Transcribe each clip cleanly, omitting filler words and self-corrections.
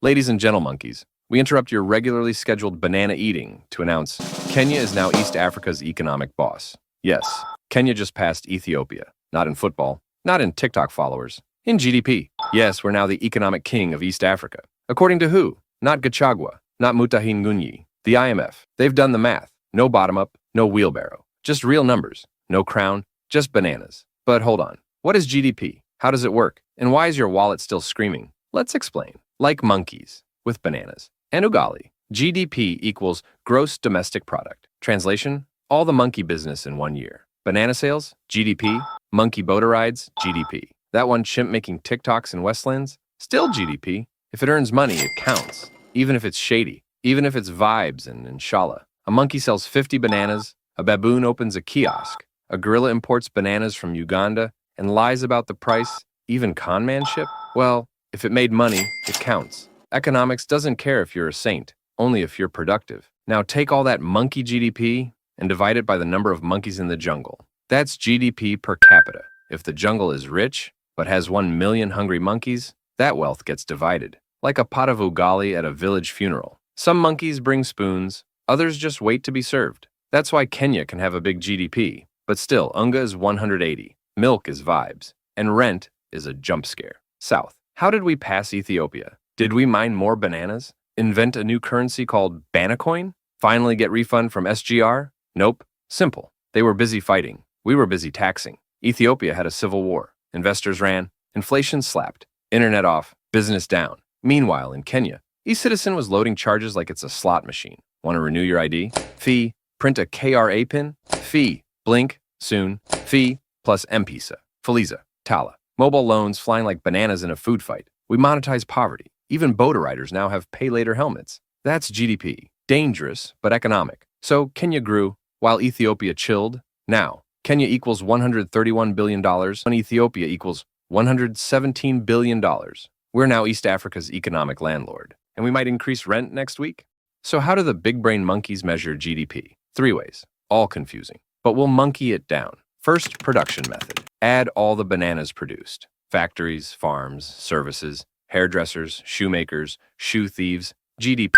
Ladies and gentle monkeys, we interrupt your regularly scheduled banana eating to announce Kenya is now East Africa's economic boss. Yes, Kenya just passed Ethiopia. Not in football, not in TikTok followers, in GDP. Yes, we're now the economic king of East Africa. According to who? Not Gachagua, not Mutahin Gunyi, the IMF. They've done the math. No bottom up, no wheelbarrow. Just real numbers. No crown, just bananas. But hold on. What is GDP? How does it work? And why is your wallet still screaming? Let's explain. Like monkeys, with bananas. And ugali. GDP equals gross domestic product. Translation? All the monkey business in 1 year. Banana sales? GDP. Monkey boater rides? GDP. That one chimp making TikToks in Westlands? Still GDP. If it earns money, it counts. Even if it's shady. Even if it's vibes and inshallah. A monkey sells 50 bananas. A baboon opens a kiosk. A gorilla imports bananas from Uganda and lies about the price. Even conmanship? Well, if it made money, it counts. Economics doesn't care if you're a saint, only if you're productive. Now take all that monkey GDP and divide it by the number of monkeys in the jungle. That's GDP per capita. If the jungle is rich, but has 1 million hungry monkeys, that wealth gets divided. Like a pot of ugali at a village funeral. Some monkeys bring spoons, others just wait to be served. That's why Kenya can have a big GDP. But still, unga is 180, milk is vibes, and rent is a jump scare. South. How did we pass Ethiopia? Did we mine more bananas? Invent a new currency called Banacoin? Finally get refund from SGR? Nope. Simple. They were busy fighting. We were busy taxing. Ethiopia had a civil war. Investors ran. Inflation slapped. Internet off. Business down. Meanwhile, in Kenya, eCitizen was loading charges like it's a slot machine. Want to renew your ID? Fee. Print a KRA pin? Fee. Blink. Soon. Fee. Plus M-Pesa. Feliza. Tala. Mobile loans flying like bananas in a food fight. We monetize poverty. Even boater riders now have pay later helmets. That's GDP. Dangerous, but economic. So Kenya grew, while Ethiopia chilled. Now, Kenya equals $131 billion, and Ethiopia equals $117 billion. We're now East Africa's economic landlord, and we might increase rent next week. So how do the big brain monkeys measure GDP? 3 ways, all confusing, but we'll monkey it down. First, production method. Add all the bananas produced. Factories, farms, services, hairdressers, shoemakers, shoe thieves, GDP.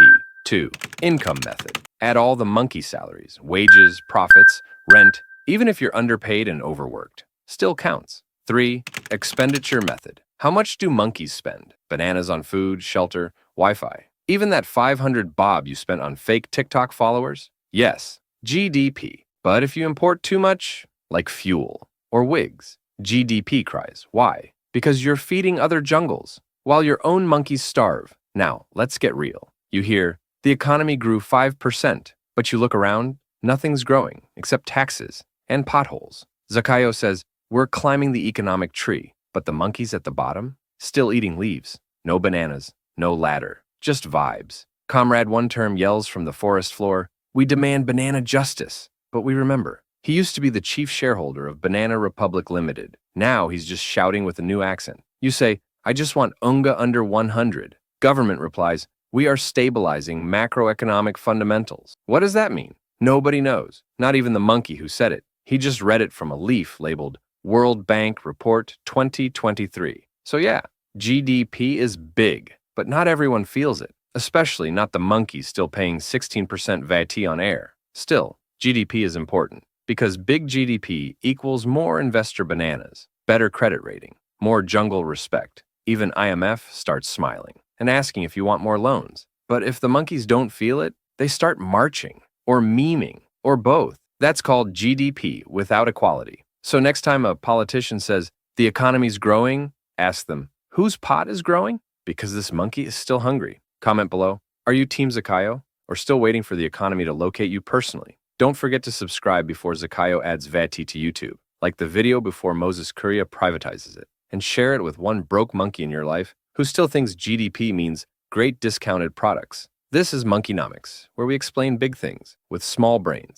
2. Income method. Add all the monkey salaries, wages, profits, rent, even if you're underpaid and overworked. Still counts. 3. Expenditure method. How much do monkeys spend? Bananas on food, shelter, Wi-Fi. Even that 500 bob you spent on fake TikTok followers? Yes, GDP. But if you import too much, like fuel or wigs, GDP cries. Why? Because you're feeding other jungles, while your own monkeys starve. Now, let's get real. You hear, the economy grew 5%, but you look around, nothing's growing except taxes and potholes. Zakayo says, we're climbing the economic tree, but the monkeys at the bottom, still eating leaves. No bananas, no ladder, just vibes. Comrade One Term yells from the forest floor, we demand banana justice. But we remember, he used to be the chief shareholder of Banana Republic Limited. Now he's just shouting with a new accent. You say, I just want unga under 100. Government replies, we are stabilizing macroeconomic fundamentals. What does that mean? Nobody knows. Not even the monkey who said it. He just read it from a leaf labeled World Bank Report 2023. So yeah, GDP is big, but not everyone feels it, especially not the monkeys still paying 16% VAT on air. Still, GDP is important because big GDP equals more investor bananas, better credit rating, more jungle respect. Even IMF starts smiling and asking if you want more loans. But if the monkeys don't feel it, they start marching or memeing or both. That's called GDP without equality. So next time a politician says, the economy's growing, ask them, whose pot is growing? Because this monkey is still hungry. Comment below, are you Team Zakayo or still waiting for the economy to locate you personally? Don't forget to subscribe before Zakayo adds VAT to YouTube, like the video before Moses Kuria privatizes it, and share it with one broke monkey in your life who still thinks GDP means great discounted products. This is Monkeynomics, where we explain big things with small brains.